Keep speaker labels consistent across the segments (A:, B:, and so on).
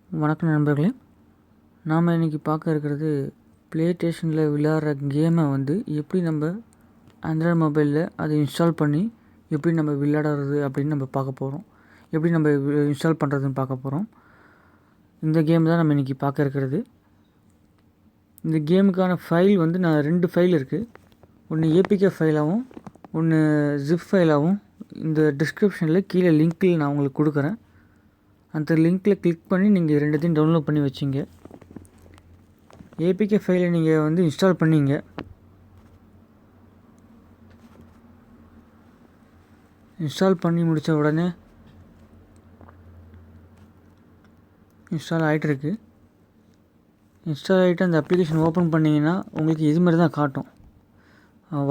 A: வணக்கம் நண்பர்களே, நாம் இன்றைக்கி பார்க்க இருக்கிறது ப்ளே ஸ்டேஷனில் விளையாடுற கேமை வந்து எப்படி நம்ம ஆண்ட்ராய்டு மொபைலில் அதை இன்ஸ்டால் பண்ணி எப்படி நம்ம விளையாடுறது அப்படின்னு நம்ம பார்க்க போகிறோம். எப்படி நம்ம இன்ஸ்டால் பண்ணுறதுன்னு பார்க்க போகிறோம். இந்த கேம் தான் நம்ம இன்றைக்கி பார்க்க இருக்கிறது. இந்த கேமுக்கான ஃபைல் வந்து நான் 2 ஃபைல் இருக்குது. ஒன்று ஏபிகே ஃபைலாகவும் ஒன்று ஜிப் ஃபைலாகவும் இந்த டிஸ்கிரிப்ஷனில் கீழே லிங்க்கில் நான் உங்களுக்கு கொடுக்குறேன். அந்த லிங்க்கில் கிளிக் பண்ணி நீங்கள் ரெண்டுத்தையும் டவுன்லோட் பண்ணி வச்சிங்க. ஏபிகே ஃபைலை நீங்கள் வந்து இன்ஸ்டால் பண்ணிங்க. இன்ஸ்டால் பண்ணி முடித்த உடனே இன்ஸ்டால் ஆகிட்டுருக்கு. இன்ஸ்டால் ஆகிட்டு அந்த அப்ளிகேஷன் ஓப்பன் பண்ணிங்கன்னா உங்களுக்கு இது மாதிரி தான் காட்டும்,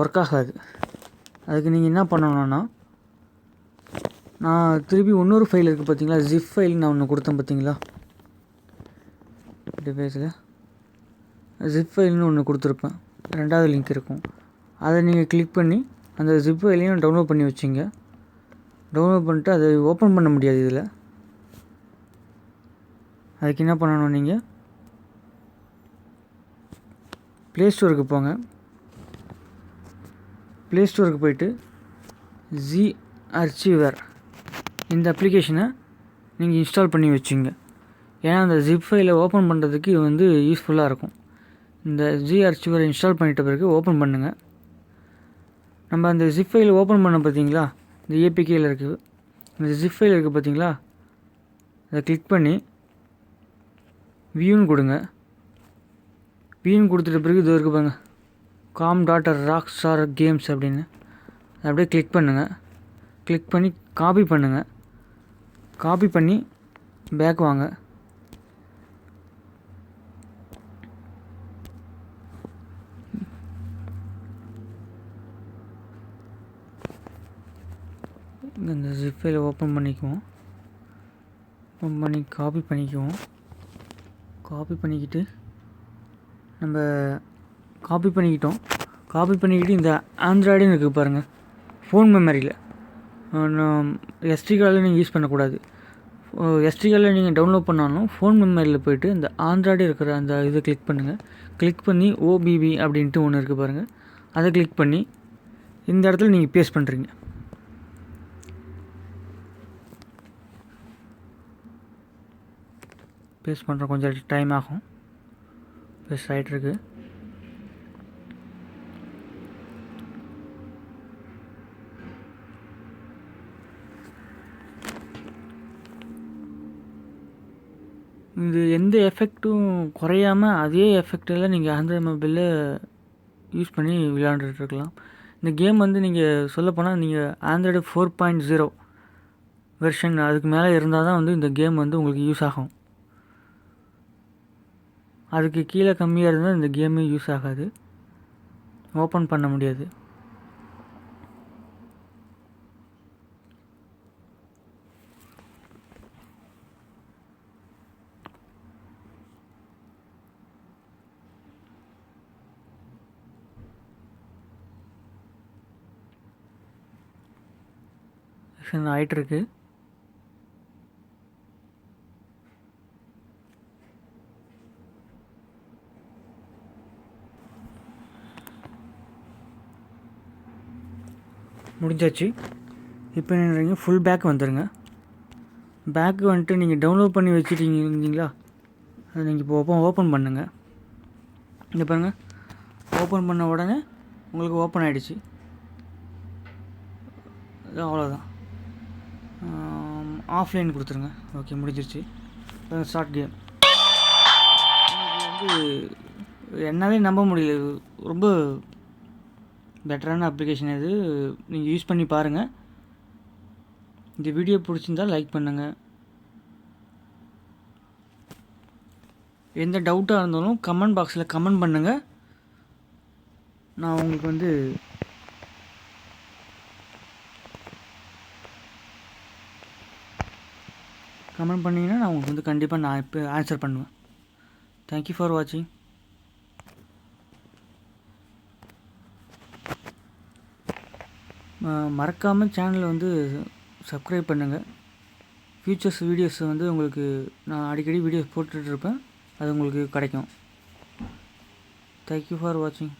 A: ஒர்க் ஆகாது. அதுக்கு நீங்கள் என்ன பண்ணணுன்னா, நான் திருப்பி இன்னொரு ஃபைல் இருக்குது பார்த்தீங்களா, ஜிப் ஃபைல் நான் ஒன்று கொடுத்தேன் பார்த்தீங்களா, டிவைஸில் ஜிப் ஃபைல்னு ஒன்று கொடுத்துருப்பேன். 2வது லிங்க் இருக்கும். அதை நீங்கள் கிளிக் பண்ணி அந்த ஜிப் ஃபைலையும் டவுன்லோட் பண்ணி வச்சிங்க. டவுன்லோட் பண்ணிட்டு அதை ஓப்பன் பண்ண முடியாது இதில். அதுக்கு என்ன பண்ணணும், நீங்கள் ப்ளே ஸ்டோருக்கு போங்க. ப்ளே ஸ்டோருக்கு போயிட்டு ஜி ஆர்ச்சிவர் இந்த அப்ளிகேஷனை நீங்கள் இன்ஸ்டால் பண்ணி வச்சுங்க. ஏன்னா அந்த ஜிப் ஃபைலை ஓப்பன் பண்ணுறதுக்கு இது வந்து யூஸ்ஃபுல்லாக இருக்கும். இந்த ஜி ஆர்ச்சிவரை இன்ஸ்டால் பண்ணிட்ட பிறகு ஓப்பன் பண்ணுங்கள். நம்ம அந்த ஜிப் ஃபைலை ஓப்பன் பண்ண பார்த்தீங்களா, இந்த ஏபிகேயில் இருக்குது, இந்த ஜிப் ஃபைல் இருக்குது பார்த்தீங்களா, அதை கிளிக் பண்ணி வியூன்னு கொடுங்க. வியூன்னு கொடுத்துட்ட பிறகு இது இருக்குது பாருங்க, com.rockstar games அப்படின்னு. அதை அப்படியே கிளிக் பண்ணுங்கள். கிளிக் பண்ணி காப்பி பண்ணுங்கள். காப்பி பண்ணி பேக் வாங்க. இந்த ஜிப் ஃபைலை ஓப்பன் பண்ணிக்குவோம். ஓப்பன் பண்ணி காப்பி பண்ணிக்குவோம். காப்பி பண்ணிக்கிட்டு நம்ம காப்பி பண்ணிக்கிட்டோம். காப்பி பண்ணிக்கிட்டு இந்த ஆண்ட்ராய்டுன்னு இருக்குது பாருங்கள், ஃபோன் மெமரியில் எஸ்டி கார்டில் நீங்கள் யூஸ் பண்ணக்கூடாது. எஸ்டி கார்டில் நீங்கள் டவுன்லோட் பண்ணாலும் ஃபோன் மெமரியில் போய்ட்டு இந்த ஆண்ட்ராய்டு இருக்கிற அந்த இதை கிளிக் பண்ணுங்கள். கிளிக் பண்ணி ஓபிபி அப்படின்ட்டு ஒன்று இருக்குது பாருங்கள், அதை கிளிக் பண்ணி இந்த இடத்துல நீங்கள் பேஸ்ட் பண்ணுறீங்க. பேஸ்ட் பண்ணுற கொஞ்சம் டைம் ஆகும். பேஸ்ட் ஆகிட்டுருக்கு. இது எந்த எஃபெக்ட்டும் குறையாமல் அதே எஃபெக்டில் நீங்கள் ஆண்ட்ராய்டு மொபைலில் யூஸ் பண்ணி விளையாண்டுருக்கலாம். இந்த கேம் வந்து நீங்கள் சொல்லப்போனால் நீங்கள் ஆண்ட்ராய்டு 4.0 வெர்ஷன் அதுக்கு மேலே இருந்தால் தான் வந்து இந்த கேம் வந்து உங்களுக்கு யூஸ் ஆகும். அதுக்கு கீழே கம்மியாக இருந்தால் இந்த கேமே யூஸ் ஆகாது, ஓப்பன் பண்ண முடியாது. ஆகிட்டுருக்கு. முடிஞ்சாச்சு. இப்போ என்னங்க, ஃபுல் பேக் வந்துடுங்க. பேக்கு வந்துட்டு நீங்கள் டவுன்லோட் பண்ணி வச்சுட்டீங்க இருந்தீங்களா, அதை நீங்கள் இப்போ ஓப்பன் பண்ணுங்கள். இங்கே பாருங்கள், ஓப்பன் பண்ண உடனே உங்களுக்கு ஓப்பன் ஆகிடுச்சு. அவ்வளோதான். ஆஃப்லைன் கொடுத்துருங்க. ஓகே, முடிஞ்சிருச்சு. Start game. வந்து என்னாலே நம்ப முடியல, ரொம்ப பெட்டரான அப்ளிகேஷன் இது. நீங்கள் யூஸ் பண்ணி பாருங்கள். இந்த வீடியோ பிடிச்சிருந்தால் லைக் பண்ணுங்கள். எந்த டவுட்டாக இருந்தாலும் கமெண்ட் பாக்ஸில் கமெண்ட் பண்ணுங்கள். நான் உங்களுக்கு வந்து கமெண்ட் பண்ணிங்கன்னா நான் உங்களுக்கு வந்து கண்டிப்பாக நான் இப்போ ஆன்சர் பண்ணுவேன். தேங்க்யூ ஃபார் வாட்சிங். மறக்காமல் சேனலை வந்து சப்ஸ்கிரைப் பண்ணுங்கள். ஃபியூச்சர்ஸ் வீடியோஸ் வந்து உங்களுக்கு நான் அடிக்கடி வீடியோஸ் போட்டுட்ருப்பேன், அது உங்களுக்கு கிடைக்கும். தேங்க்யூ ஃபார் வாட்சிங்.